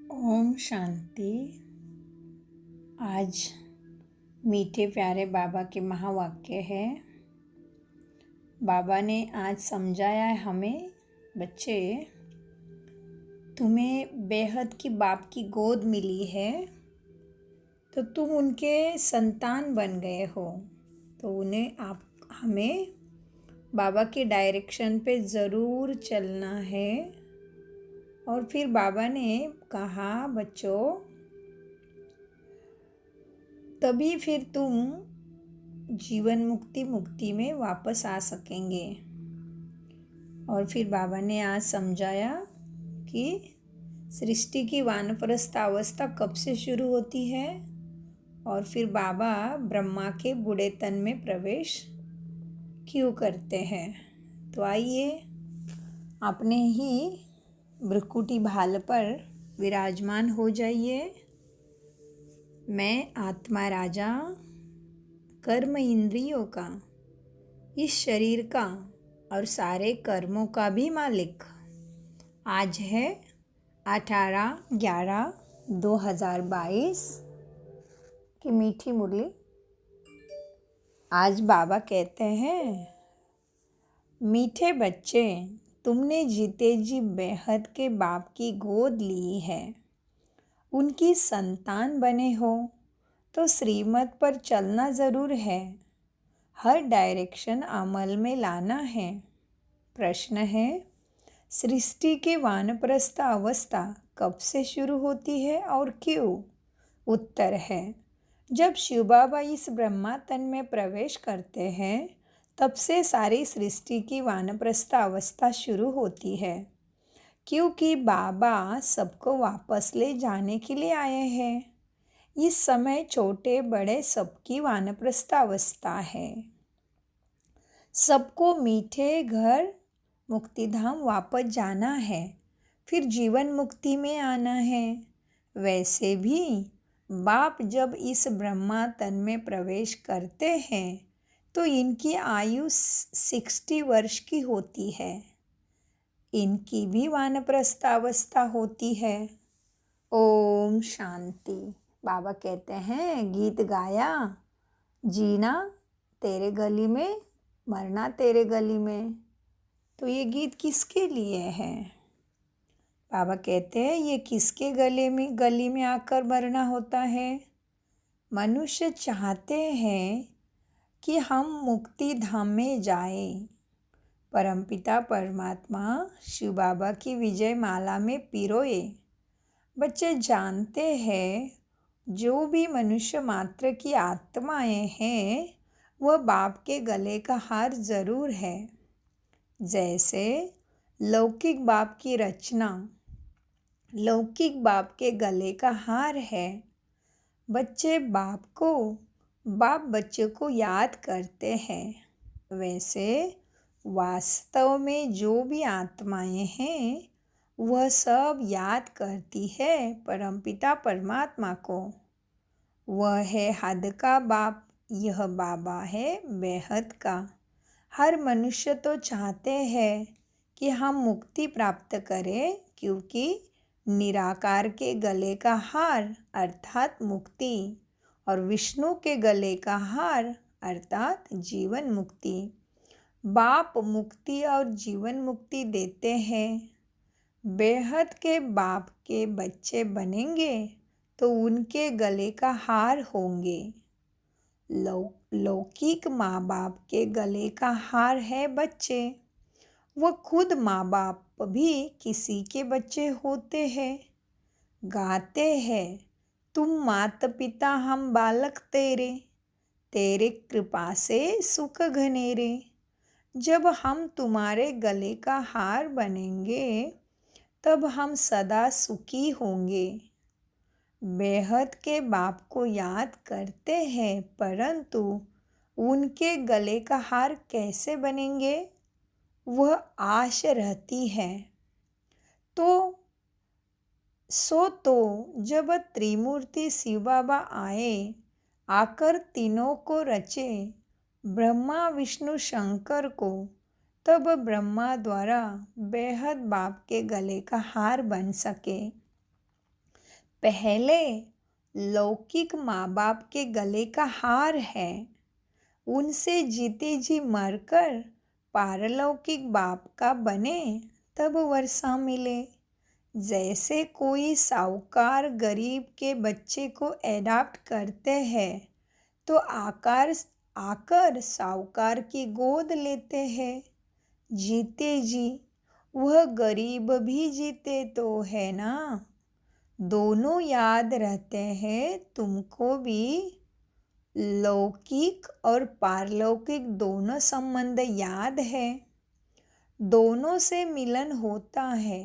ओम शांति। आज मीठे प्यारे बाबा के महावाक्य है। बाबा ने आज समझाया है हमें, बच्चे तुम्हें बेहद की बाप की गोद मिली है तो तुम उनके संतान बन गए हो, तो हमें बाबा के डायरेक्शन पे ज़रूर चलना है। और फिर बाबा ने कहा, बच्चों तभी फिर तुम जीवन मुक्ति में वापस आ सकेंगे। और फिर बाबा ने आज समझाया कि सृष्टि की वानप्रस्थ अवस्था कब से शुरू होती है और फिर बाबा ब्रह्मा के बूढ़े तन में प्रवेश क्यों करते हैं। तो आइए अपने ही भ्रुकुटी भाल पर विराजमान हो जाइए। मैं आत्मा राजा, कर्म इंद्रियों का, इस शरीर का और सारे कर्मों का भी मालिक। आज है 18/11/2022 की मीठी मुरली। आज बाबा कहते हैं, मीठे बच्चे तुमने जीते जी बेहद के बाप की गोद ली है, उनकी संतान बने हो तो श्रीमत पर चलना ज़रूर है, हर डायरेक्शन अमल में लाना है। प्रश्न है, सृष्टि की वानप्रस्थ अवस्था कब से शुरू होती है और क्यों? उत्तर है, जब शिव बाबा इस ब्रह्मा तन में प्रवेश करते हैं तब से सारी सृष्टि की वानप्रस्थ अवस्था शुरू होती है, क्योंकि बाबा सबको वापस ले जाने के लिए आए हैं। इस समय छोटे बड़े सबकी वानप्रस्थ अवस्था है। सबको मीठे घर मुक्तिधाम वापस जाना है, फिर जीवन मुक्ति में आना है। वैसे भी बाप जब इस ब्रह्मा तन में प्रवेश करते हैं तो इनकी आयु 60 वर्ष की होती है। इनकी भी वानप्रस्थ अवस्था होती है। ओम शांति। बाबा कहते हैं, गीत गाया, जीना तेरे गली में, मरना तेरे गली में। तो ये गीत किसके लिए है? बाबा कहते हैं, ये किसके गली में आकर मरना होता है? मनुष्य चाहते हैं कि हम मुक्ति धाम में जाएं। परमपिता परमात्मा शिव बाबा की विजय माला में पिरोए। बच्चे जानते हैं, जो भी मनुष्य मात्र की आत्माएं हैं वह बाप के गले का हार ज़रूर है। जैसे लौकिक बाप की रचना लौकिक बाप के गले का हार है। बच्चे बाप बच्चे को याद करते हैं। वैसे वास्तव में जो भी आत्माएं हैं वह सब याद करती है परमपिता परमात्मा को। वह है हद का बाप, यह बाबा है बेहद का। हर मनुष्य तो चाहते हैं कि हम मुक्ति प्राप्त करें, क्योंकि निराकार के गले का हार अर्थात मुक्ति और विष्णु के गले का हार अर्थात जीवन मुक्ति। बाप मुक्ति और जीवन मुक्ति देते हैं। बेहद के बाप के बच्चे बनेंगे तो उनके गले का हार होंगे। लौकिक माँ बाप के गले का हार है बच्चे। वह खुद माँ बाप भी किसी के बच्चे होते हैं। गाते हैं, तुम माता पिता हम बालक तेरे, तेरे कृपा से सुख घनेरे। जब हम तुम्हारे गले का हार बनेंगे तब हम सदा सुखी होंगे। बेहद के बाप को याद करते हैं, परंतु उनके गले का हार कैसे बनेंगे वह आश रहती है। तो जब त्रिमूर्ति शिव बाबा आकर तीनों को रचे, ब्रह्मा विष्णु शंकर को, तब ब्रह्मा द्वारा बेहद बाप के गले का हार बन सके। पहले लौकिक माँ बाप के गले का हार है, उनसे जीते जी मरकर पारलौकिक बाप का बने तब वर्षा मिले। जैसे कोई साहूकार गरीब के बच्चे को एडॉप्ट करते हैं तो आकर साहूकार की गोद लेते हैं, जीते जी वह गरीब भी जीते तो है ना। दोनों याद रहते हैं तुमको भी। लौकिक और पारलौकिक दोनों संबंध याद है, दोनों से मिलन होता है।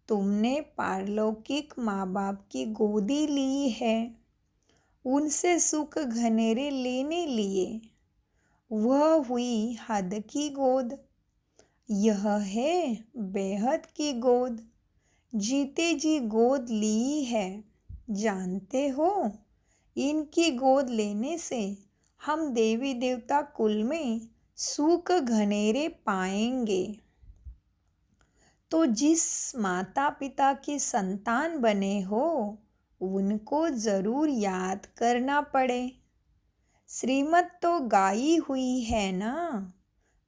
तुमने पारलौकिक माँ बाप की गोदी ली है, उनसे सुख घनेरे लेने लिए, वह हुई हद की गोद। यह है बेहद की गोद, जीते जी गोद ली है। जानते हो, इनकी गोद लेने से हम देवी देवता कुल में सुख घनेरे पाएंगे। तो जिस माता पिता की संतान बने हो उनको जरूर याद करना पड़े। श्रीमत तो गाई हुई है ना,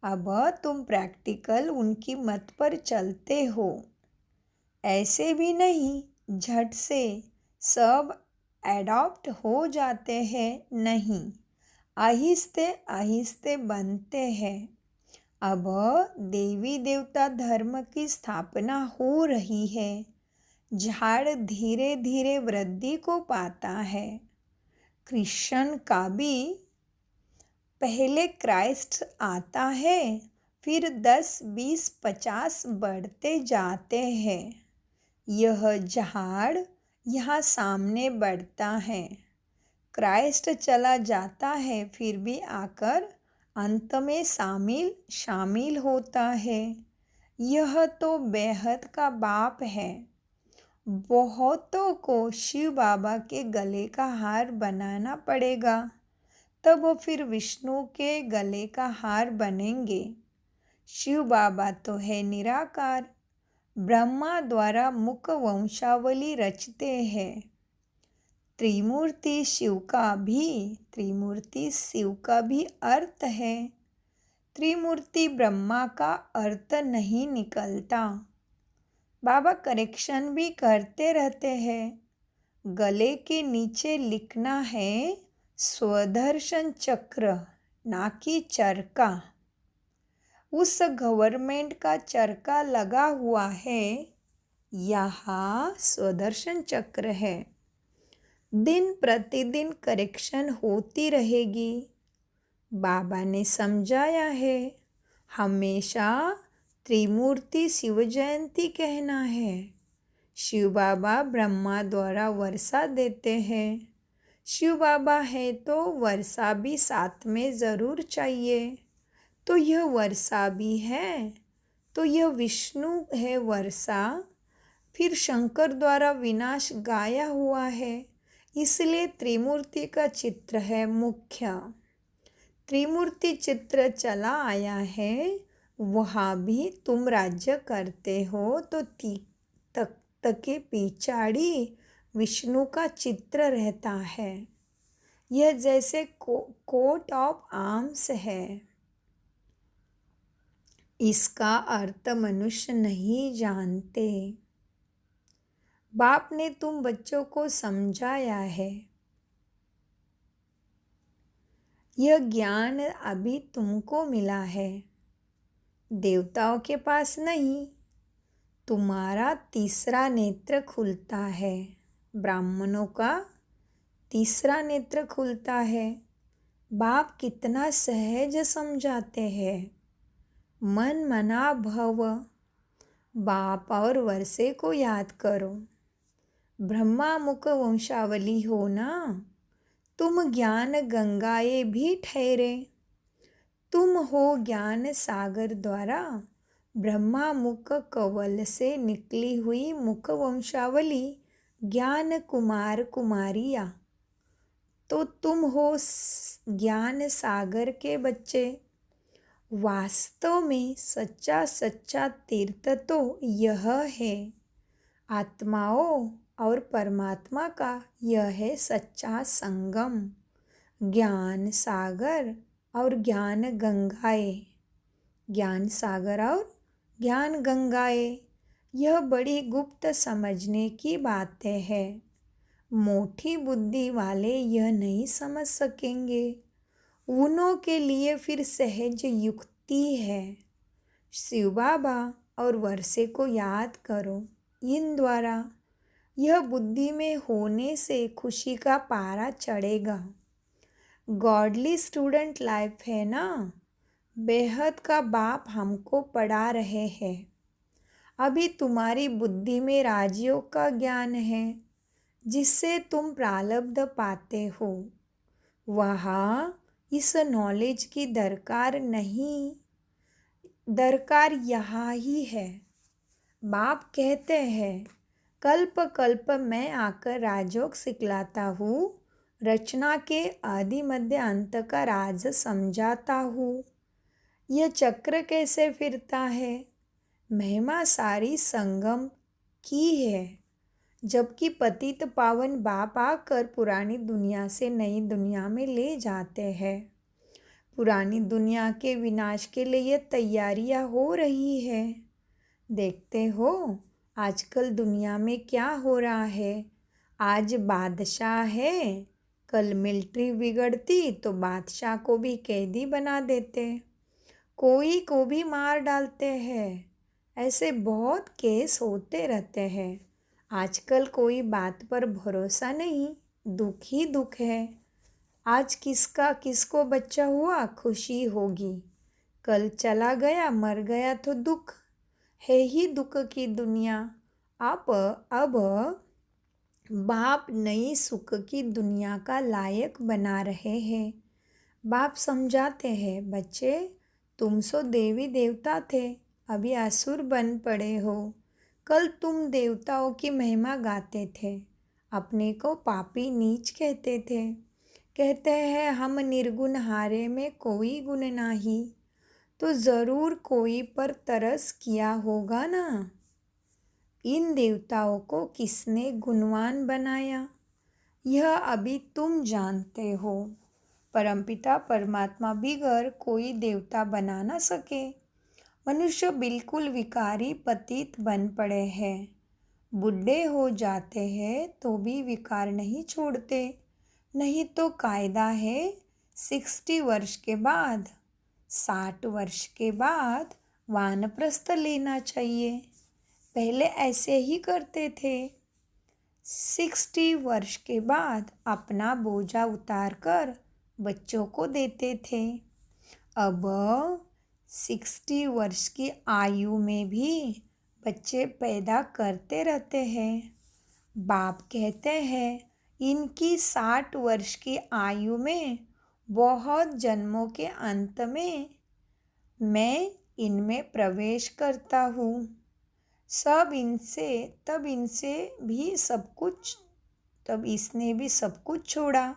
अब तुम प्रैक्टिकल उनकी मत पर चलते हो। ऐसे भी नहीं झट से सब एडॉप्ट हो जाते हैं, नहीं, आहिस्ते आहिस्ते बनते हैं। अब देवी देवता धर्म की स्थापना हो रही है, झाड़ धीरे धीरे वृद्धि को पाता है। क्रिश्चियन का भी पहले क्राइस्ट आता है, फिर 10, 20, 50 बढ़ते जाते हैं। यह झाड़ यहाँ सामने बढ़ता है, क्राइस्ट चला जाता है, फिर भी आकर अंत में शामिल होता है। यह तो बेहद का बाप है। बहुतों को शिव बाबा के गले का हार बनाना पड़ेगा, तब वो फिर विष्णु के गले का हार बनेंगे। शिव बाबा तो है निराकार, ब्रह्मा द्वारा मुख वंशावली रचते हैं। त्रिमूर्ति शिव का भी अर्थ है। त्रिमूर्ति ब्रह्मा का अर्थ नहीं निकलता। बाबा करेक्शन भी करते रहते हैं। गले के नीचे लिखना है स्वदर्शन चक्र, ना कि चरका। उस गवर्नमेंट का चरका लगा हुआ है, यहाँ स्वदर्शन चक्र है। दिन प्रतिदिन करेक्शन होती रहेगी। बाबा ने समझाया है, हमेशा त्रिमूर्ति शिव जयंती कहना है। शिव बाबा ब्रह्मा द्वारा वर्षा देते हैं। शिव बाबा है तो वर्षा भी साथ में ज़रूर चाहिए। तो यह वर्षा भी है, तो यह विष्णु है वर्षा। फिर शंकर द्वारा विनाश गाया हुआ है, इसलिए त्रिमूर्ति का चित्र है मुख्य। त्रिमूर्ति चित्र चला आया है, वहाँ भी तुम राज्य करते हो तो तख्त के पिछाड़ी विष्णु का चित्र रहता है। यह जैसे कोट ऑफ आर्म्स है। इसका अर्थ मनुष्य नहीं जानते। बाप ने तुम बच्चों को समझाया है। यह ज्ञान अभी तुमको मिला है, देवताओं के पास नहीं। तुम्हारा तीसरा नेत्र खुलता है, ब्राह्मणों का तीसरा नेत्र खुलता है। बाप कितना सहज समझाते हैं। मन मना भव, बाप और वर्षे को याद करो। ब्रह्मा मुख वंशावली हो ना, तुम ज्ञान गंगाए भी ठहरे। तुम हो ज्ञान सागर द्वारा ब्रह्मा मुख कवल से निकली हुई मुख वंशावली ज्ञान कुमार कुमारिया। तो तुम हो ज्ञान सागर के बच्चे। वास्तव में सच्चा तीर्थ तो यह है। आत्माओं, और परमात्मा का यह है सच्चा संगम। ज्ञान सागर और ज्ञान गंगाएं, ज्ञान सागर और ज्ञान गंगाएं, यह बड़ी गुप्त समझने की बातें हैं। मोटी बुद्धि वाले यह नहीं समझ सकेंगे। उन्हों के लिए फिर सहज युक्ति है। शिव बाबा और वर्षे को याद करो। इन द्वारा यह बुद्धि में होने से खुशी का पारा चढ़ेगा। गॉडली स्टूडेंट लाइफ है ना। बेहद का बाप हमको पढ़ा रहे हैं। अभी तुम्हारी बुद्धि में राजयोग का ज्ञान है जिससे तुम प्रारब्ध पाते हो। वहाँ इस नॉलेज की दरकार नहीं, दरकार यहाँ ही है। बाप कहते हैं कल्प कल्प मैं आकर राजयोग सिखलाता हूँ, रचना के आदि मध्य अंत का राज समझाता हूँ। यह चक्र कैसे फिरता है? महिमा सारी संगम की है। जबकि पतित पावन बाप आकर पुरानी दुनिया से नई दुनिया में ले जाते हैं। पुरानी दुनिया के विनाश के लिए ये तैयारियां हो रही है। देखते हो आजकल दुनिया में क्या हो रहा है। आज बादशाह है, कल मिलिट्री बिगड़ती तो बादशाह को भी कैदी बना देते, कोई को भी मार डालते हैं। ऐसे बहुत केस होते रहते हैं। आजकल कोई बात पर भरोसा नहीं, दुख ही दुख है। आज किसको बच्चा हुआ खुशी होगी, कल चला गया मर गया तो दुख है ही। दुख की दुनिया। अब बाप नई सुख की दुनिया का लायक बना रहे हैं। बाप समझाते हैं बच्चे तुम सो देवी देवता थे, अभी असुर बन पड़े हो। कल तुम देवताओं की महिमा गाते थे, अपने को पापी नीच कहते थे। कहते हैं हम निर्गुण हारे में कोई गुण नहीं, तो ज़रूर कोई पर तरस किया होगा ना। इन देवताओं को किसने गुणवान बनाया यह अभी तुम जानते हो। परमपिता परमात्मा बिगर कोई देवता बना न सके। मनुष्य बिल्कुल विकारी पतित बन पड़े हैं। बूढ़े हो जाते हैं तो भी विकार नहीं छोड़ते। नहीं तो कायदा है 60 वर्ष के बाद, 60 वर्ष के बाद वानप्रस्थ लेना चाहिए। पहले ऐसे ही करते थे। 60 वर्ष के बाद अपना बोझा उतार कर बच्चों को देते थे। अब 60 वर्ष की आयु में भी बच्चे पैदा करते रहते हैं। बाप कहते हैं इनकी 60 वर्ष की आयु में बहुत जन्मों के अंत में मैं इनमें प्रवेश करता हूँ। तब इसने भी सब कुछ छोड़ा।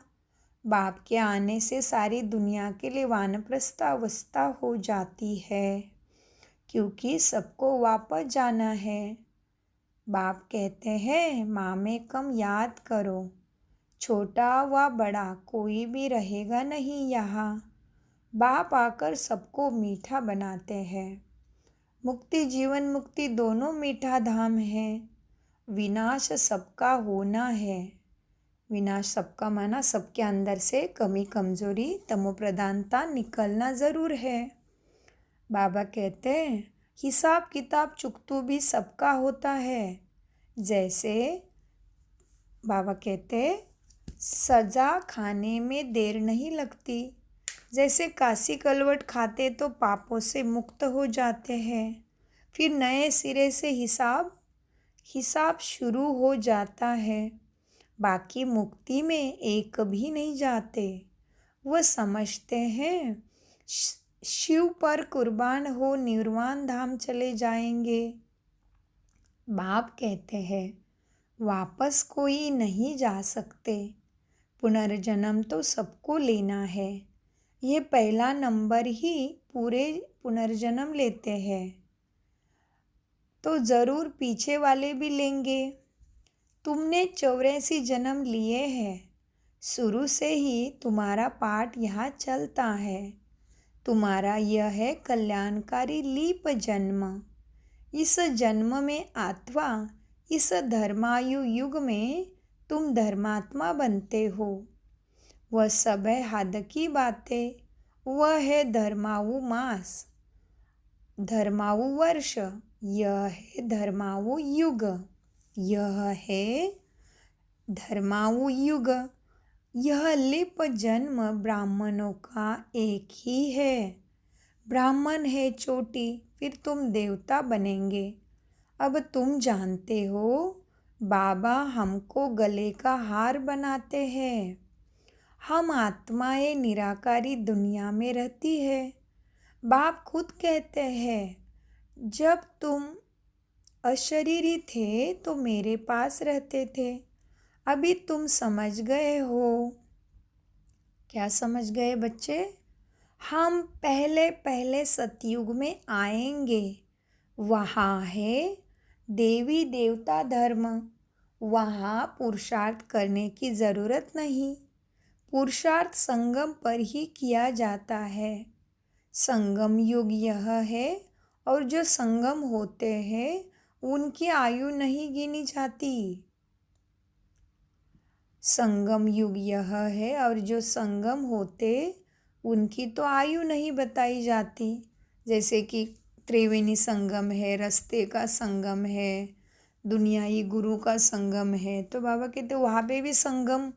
बाप के आने से सारी दुनिया के लिए वानप्रस्थ अवस्था हो जाती है, क्योंकि सबको वापस जाना है। बाप कहते हैं माँ में कम याद करो, छोटा व बड़ा कोई भी रहेगा नहीं यहाँ। बाप आकर सबको मीठा बनाते हैं। मुक्ति जीवन मुक्ति दोनों मीठा धाम है। विनाश सबका होना है। विनाश सबका माना सबके अंदर से कमी कमजोरी तमो प्रधानता निकलना ज़रूर है। बाबा कहते हैं हिसाब किताब चुकतू भी सबका होता है। जैसे बाबा कहते सजा खाने में देर नहीं लगती। जैसे काशी कलवट खाते तो पापों से मुक्त हो जाते हैं, फिर नए सिरे से हिसाब शुरू हो जाता है। बाकी मुक्ति में एक भी नहीं जाते। वह समझते हैं शिव पर कुर्बान हो निर्वाण धाम चले जाएंगे। बाप कहते हैं वापस कोई नहीं जा सकते। पुनर्जन्म तो सबको लेना है। ये पहला नंबर ही पूरे पुनर्जन्म लेते हैं, तो ज़रूर पीछे वाले भी लेंगे। तुमने 84 जन्म लिए हैं। शुरू से ही तुम्हारा पाठ यहाँ चलता है। तुम्हारा यह है कल्याणकारी लीप जन्म। इस जन्म में अथवा इस धर्मायु युग में तुम धर्मात्मा बनते हो। वह सब है हद की बातें। वह है धर्मावु मास, धर्मावु वर्ष, यह है धर्मावु युग, यह है धर्मावु युग। यह लिप जन्म ब्राह्मणों का एक ही है। ब्राह्मण है चोटी, फिर तुम देवता बनेंगे। अब तुम जानते हो, बाबा हमको गले का हार बनाते हैं। हम आत्माएं निराकारी दुनिया में रहती है। बाप खुद कहते हैं, जब तुम अशरीरी थे तो मेरे पास रहते थे। अभी तुम समझ गए हो। क्या समझ गए बच्चे? हम पहले पहले सतयुग में आएंगे। वहाँ है देवी देवता धर्म। वहाँ पुरुषार्थ करने की ज़रूरत नहीं। पुरुषार्थ संगम पर ही किया जाता है। संगम युग यह है, और जो संगम होते हैं उनकी आयु नहीं गिनी जाती। संगम युग यह है, और जो संगम होते उनकी तो आयु नहीं बताई जाती। जैसे कि त्रिवेणी संगम है, रास्ते का संगम है, दुनियाई गुरु का संगम है। तो बाबा कहते वहाँ पे भी संगम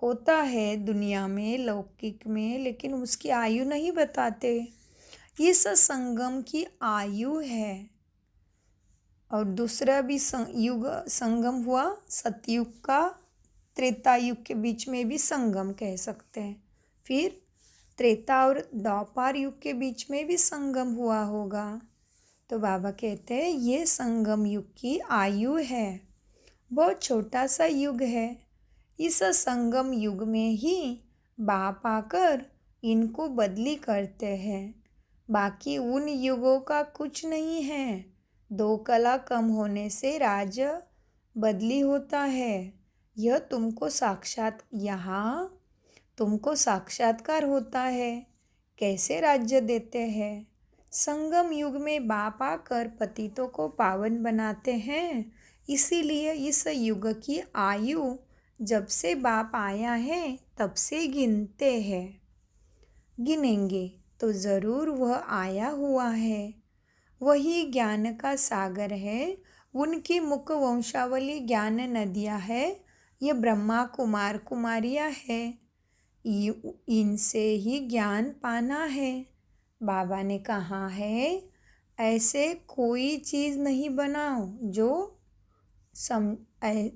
होता है दुनिया में, लौकिक में, लेकिन उसकी आयु नहीं बताते। इस संगम की आयु है। और दूसरा भी युग संगम हुआ सतयुग का, त्रेता युग के बीच में भी संगम कह सकते हैं। फिर त्रेता और द्वापर युग के बीच में भी संगम हुआ होगा। तो बाबा कहते हैं ये संगम युग की आयु है। बहुत छोटा सा युग है। इस संगम युग में ही बाप आकर इनको बदली करते हैं। बाकी उन युगों का कुछ नहीं है। 2 कला कम होने से राज्य बदली होता है। यह तुमको साक्षात्कार होता है। कैसे राज्य देते हैं? संगम युग में बाप आकर पतितों को पावन बनाते हैं। इसीलिए इस युग की आयु जब से बाप आया है तब से गिनेंगे तो ज़रूर वह आया हुआ है। वही ज्ञान का सागर है। उनकी मुख वंशावली ज्ञान नदियाँ है। ये ब्रह्मा कुमार कुमारियाँ है। इनसे ही ज्ञान पाना है। बाबा ने कहा है, ऐसे कोई चीज़ नहीं बनाओ जो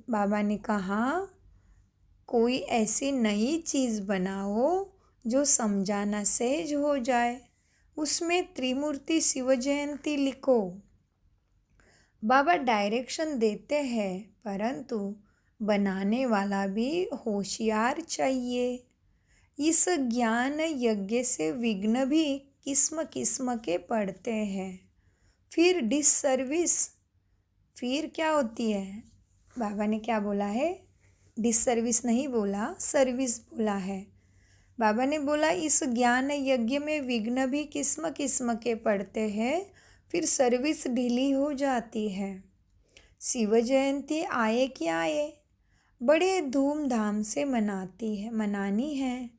बाबा ने कहा कोई ऐसी नई चीज़ बनाओ जो समझाना सहज हो जाए। उसमें त्रिमूर्ति शिव जयंती लिखो। बाबा डायरेक्शन देते हैं, परंतु बनाने वाला भी होशियार चाहिए। इस ज्ञान यज्ञ से विघ्न भी किस्म किस्म के पड़ते हैं। फिर डिससर्विस, फिर क्या होती है? बाबा ने क्या बोला है? डिससर्विस नहीं बोला, सर्विस बोला है। बाबा ने बोला इस ज्ञान यज्ञ में विघ्न भी किस्म किस्म के पड़ते हैं। फिर सर्विस ढीली हो जाती है। शिव जयंती आए कि आए, बड़े धूमधाम से मनानी है।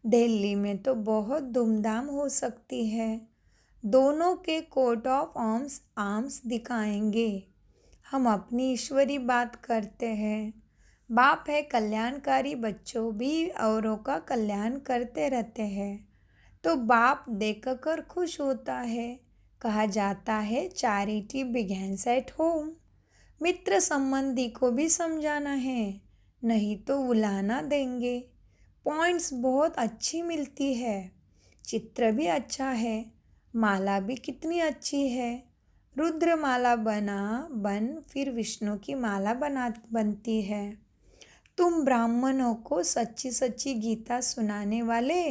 दिल्ली में तो बहुत धूमधाम हो सकती है। दोनों के कोट ऑफ आर्म्स दिखाएंगे। हम अपनी ईश्वरी बात करते हैं। बाप है कल्याणकारी, बच्चों भी औरों का कल्याण करते रहते हैं। तो बाप देखकर खुश होता है। कहा जाता है चैरिटी बिगेन्स एट होम। मित्र संबंधी को भी समझाना है, नहीं तो उलाहना देंगे। पॉइंट्स बहुत अच्छी मिलती है। चित्र भी अच्छा है। माला भी कितनी अच्छी है। रुद्र माला फिर विष्णु की माला बनती है। तुम ब्राह्मणों को सच्ची सच्ची गीता सुनाने वाले,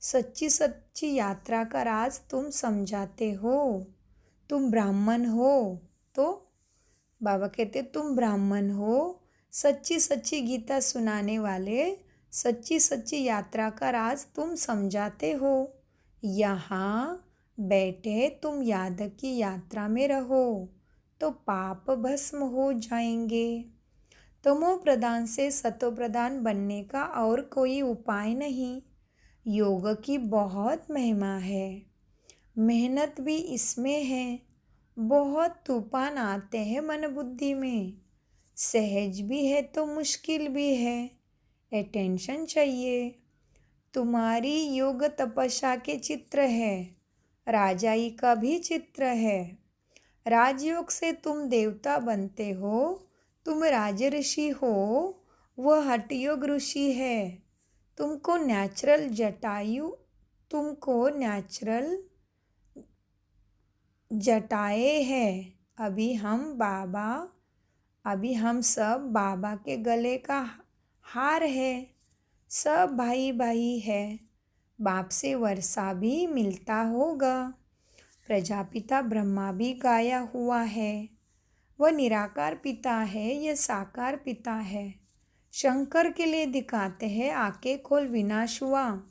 सच्ची सच्ची यात्रा का राज तुम समझाते हो। तुम ब्राह्मण हो तो बाबा कहते तुम ब्राह्मण हो, सच्ची सच्ची गीता सुनाने वाले सच्ची सच्ची यात्रा का राज तुम समझाते हो। यहाँ बैठे तुम याद की यात्रा में रहो तो पाप भस्म हो जाएंगे। तमो प्रधान से सतो प्रधान बनने का और कोई उपाय नहीं। योग की बहुत महिमा है, मेहनत भी इसमें है। बहुत तूफान आते हैं मन बुद्धि में, सहज भी है तो मुश्किल भी है। अटेंशन चाहिए। तुम्हारी योग तपस्या के चित्र है, राजाई का भी चित्र है। राजयोग से तुम देवता बनते हो, तुम राज ऋषि हो, वह हठयोग ऋषि है। तुमको नेचुरल जटाए है। अभी हम सब बाबा के गले का हार है। सब भाई भाई है। बाप से वर्षा भी मिलता होगा। प्रजापिता ब्रह्मा भी गाया हुआ है। वह निराकार पिता है, यह साकार पिता है। शंकर के लिए दिखाते हैं आंखें खोल विनाश हुआ।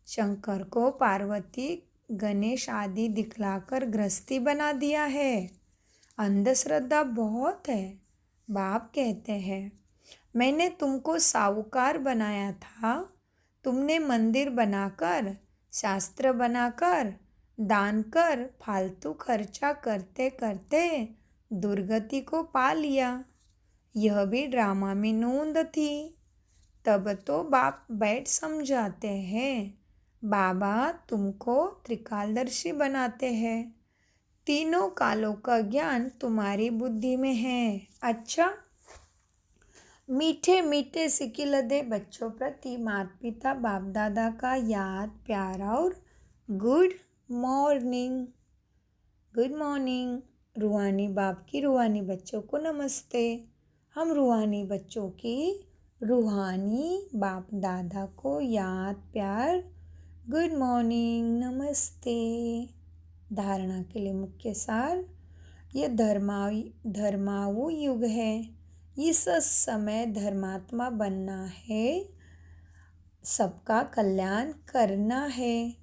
शंकर को पार्वती गणेश आदि दिखलाकर गृहस्थी बना दिया है। अंधश्रद्धा बहुत है। बाप कहते हैं मैंने तुमको साहूकार बनाया था, तुमने मंदिर बनाकर, शास्त्र बनाकर, दान कर, फालतू खर्चा करते करते दुर्गति को पा लिया। यह भी ड्रामा में नोंद थी। तब तो बाप बैठ समझाते हैं, बाबा तुमको त्रिकालदर्शी बनाते हैं। तीनों कालों का ज्ञान तुम्हारी बुद्धि में है। अच्छा, मीठे मीठे सिकिलदे बच्चों प्रति माता पिता बाप दादा का याद प्यार और गुड मॉर्निंग। Good morning. रूहानी बाप की रूहानी बच्चों को नमस्ते। हम रूहानी बच्चों की रूहानी बाप दादा को याद प्यार गुड मॉर्निंग नमस्ते। धारणा के लिए मुख्य सार, यह धर्मावु युग है। इस समय धर्मात्मा बनना है, सबका कल्याण करना है,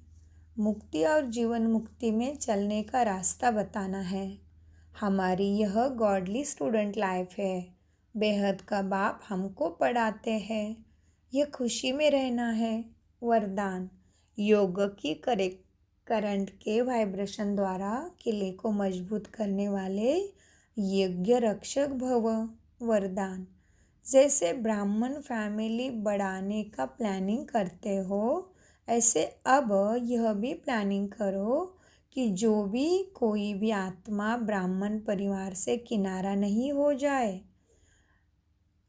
मुक्ति और जीवन मुक्ति में चलने का रास्ता बताना है। हमारी यह गॉडली स्टूडेंट लाइफ है। बेहद का बाप हमको पढ़ाते हैं, यह खुशी में रहना है। वरदान, योग की करंट के वाइब्रेशन द्वारा किले को मजबूत करने वाले यज्ञ रक्षक भव। वरदान, जैसे ब्राह्मण फैमिली बढ़ाने का प्लानिंग करते हो, ऐसे अब यह भी प्लानिंग करो कि जो भी कोई भी आत्मा ब्राह्मण परिवार से किनारा नहीं हो जाए।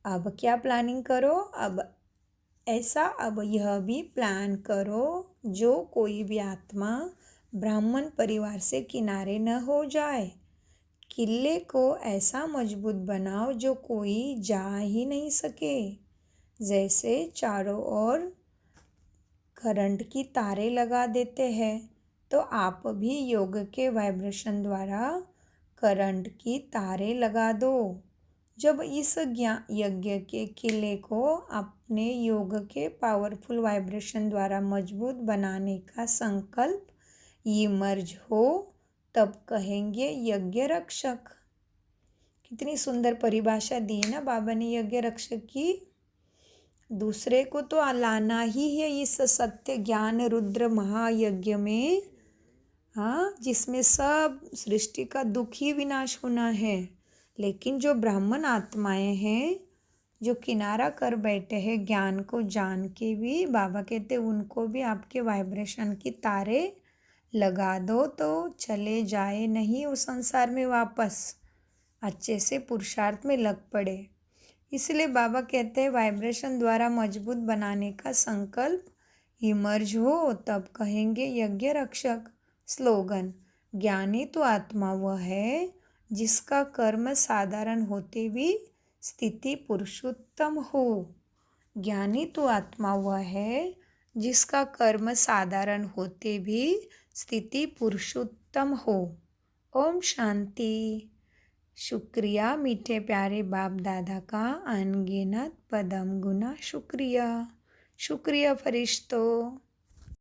अब क्या प्लानिंग करो? अब यह भी प्लान करो जो कोई भी आत्मा ब्राह्मण परिवार से किनारे न हो जाए। किले को ऐसा मजबूत बनाओ जो कोई जा ही नहीं सके। जैसे चारों ओर करंट की तारे लगा देते हैं, तो आप भी योग के वाइब्रेशन द्वारा करंट की तारे लगा दो। जब इस यज्ञ के किले को अपने योग के पावरफुल वाइब्रेशन द्वारा मजबूत बनाने का संकल्प इमर्ज हो, तब कहेंगे यज्ञ रक्षक। कितनी सुंदर परिभाषा दी है ना बाबा ने यज्ञ रक्षक की। दूसरे को तो लाना ही है इस सत्य ज्ञान रुद्र महायज्ञ में, हाँ, जिसमें सब सृष्टि का दुख ही विनाश होना है। लेकिन जो ब्राह्मण आत्माएं हैं, जो किनारा कर बैठे हैं ज्ञान को जान के भी, बाबा कहते उनको भी आपके वाइब्रेशन की तारे लगा दो तो चले जाए नहीं उस संसार में वापस, अच्छे से पुरुषार्थ में लग पड़े। इसलिए बाबा कहते हैं वाइब्रेशन द्वारा मजबूत बनाने का संकल्प इमर्ज हो, तब कहेंगे यज्ञ रक्षक। स्लोगन, ज्ञानी तो आत्मा वह है जिसका कर्म साधारण होते भी स्थिति पुरुषोत्तम हो। ज्ञानी तो आत्मा वह है जिसका कर्म साधारण होते भी स्थिति पुरुषोत्तम हो। ओम शांति शुक्रिया मीठे प्यारे बाप दादा का अनगिनत पदम गुना शुक्रिया। शुक्रिया फरिश्तों।